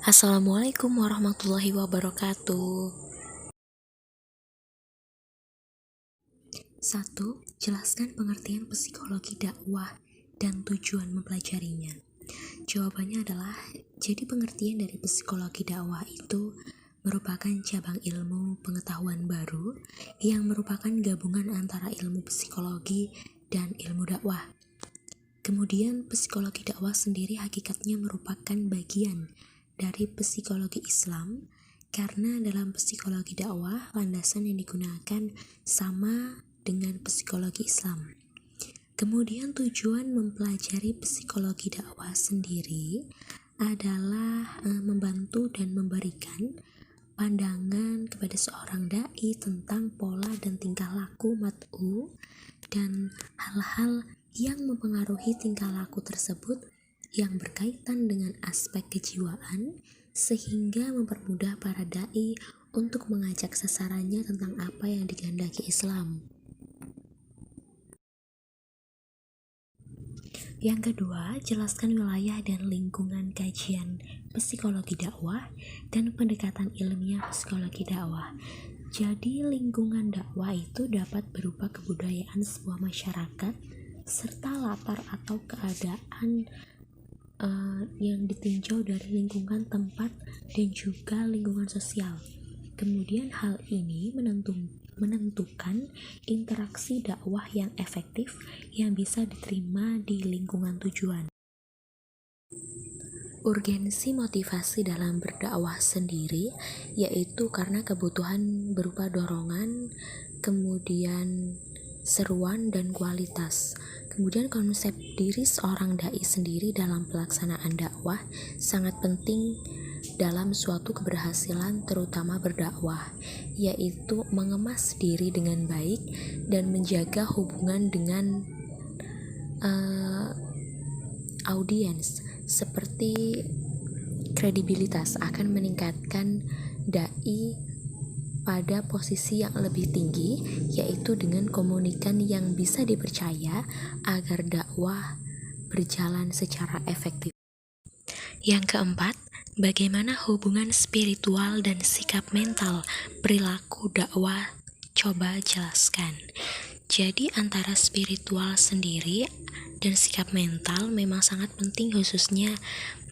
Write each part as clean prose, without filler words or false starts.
Assalamualaikum warahmatullahi wabarakatuh. 1. Jelaskan pengertian psikologi dakwah dan tujuan mempelajarinya. Jawabannya adalah, jadi pengertian dari psikologi dakwah itu merupakan cabang ilmu pengetahuan baru yang merupakan gabungan antara ilmu psikologi dan ilmu dakwah. Kemudian psikologi dakwah sendiri hakikatnya merupakan bagian dari psikologi Islam, karena dalam psikologi dakwah landasan yang digunakan sama dengan psikologi Islam. Kemudian tujuan mempelajari psikologi dakwah sendiri adalah membantu dan memberikan pandangan kepada seorang dai tentang pola dan tingkah laku mat'u dan hal-hal yang mempengaruhi tingkah laku tersebut yang berkaitan dengan aspek kejiwaan, sehingga mempermudah para dai untuk mengajak sasarannya tentang apa yang dikehendaki Islam. Yang kedua, jelaskan wilayah dan lingkungan kajian psikologi dakwah dan pendekatan ilmiah psikologi dakwah. Jadi lingkungan dakwah itu dapat berupa kebudayaan sebuah masyarakat serta latar atau keadaan yang ditinjau dari lingkungan tempat dan juga lingkungan sosial. Kemudian hal ini menentukan interaksi dakwah yang efektif yang bisa diterima di lingkungan tujuan. Urgensi motivasi dalam berdakwah sendiri yaitu karena kebutuhan berupa dorongan, kemudian seruan dan kualitas. Kemudian konsep diri seorang dai sendiri dalam pelaksanaan dakwah sangat penting dalam suatu keberhasilan, terutama berdakwah, yaitu mengemas diri dengan baik dan menjaga hubungan dengan audiens, seperti kredibilitas akan meningkatkan dai pada posisi yang lebih tinggi, yaitu dengan komunikan yang bisa dipercaya agar dakwah berjalan secara efektif. Yang keempat, bagaimana hubungan spiritual dan sikap mental perilaku dakwah? Coba jelaskan. Jadi antara spiritual sendiri dan sikap mental memang sangat penting, khususnya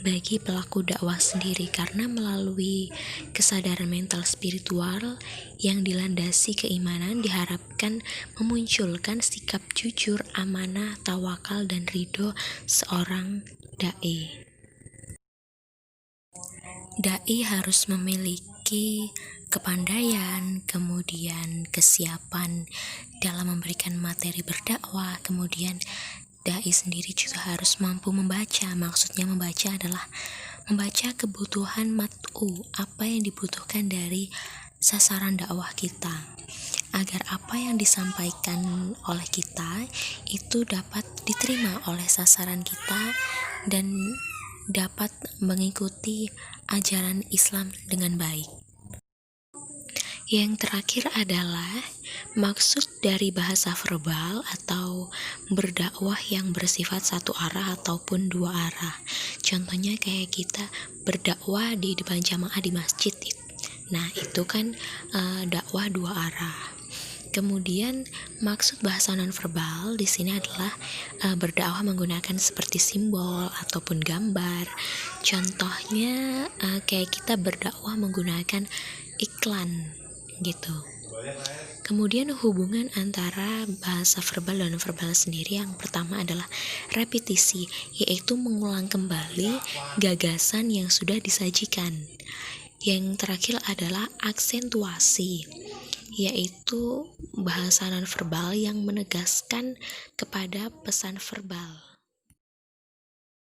bagi pelaku dakwah sendiri, karena melalui kesadaran mental spiritual yang dilandasi keimanan diharapkan memunculkan sikap jujur, amanah, tawakal, dan ridho seorang dai. Dai harus memiliki kepandaian, kemudian kesiapan dalam memberikan materi berdakwah. Kemudian dai sendiri juga harus mampu membaca. Maksudnya membaca adalah membaca kebutuhan mat'u, apa yang dibutuhkan dari sasaran dakwah kita, agar apa yang disampaikan oleh kita itu dapat diterima oleh sasaran kita dan dapat mengikuti ajaran Islam dengan baik. Yang terakhir adalah maksud dari bahasa verbal atau berdakwah yang bersifat satu arah ataupun dua arah. Contohnya kayak kita berdakwah di depan jamaah di masjid. Nah, itu kan dakwah dua arah. Kemudian maksud bahasa nonverbal di sini adalah berdakwah menggunakan seperti simbol ataupun gambar. Contohnya kayak kita berdakwah menggunakan iklan gitu. Kemudian hubungan antara bahasa verbal dan nonverbal sendiri, yang pertama adalah repetisi, yaitu mengulang kembali gagasan yang sudah disajikan. Yang terakhir adalah aksentuasi, yaitu bahasa nonverbal yang menegaskan kepada pesan verbal.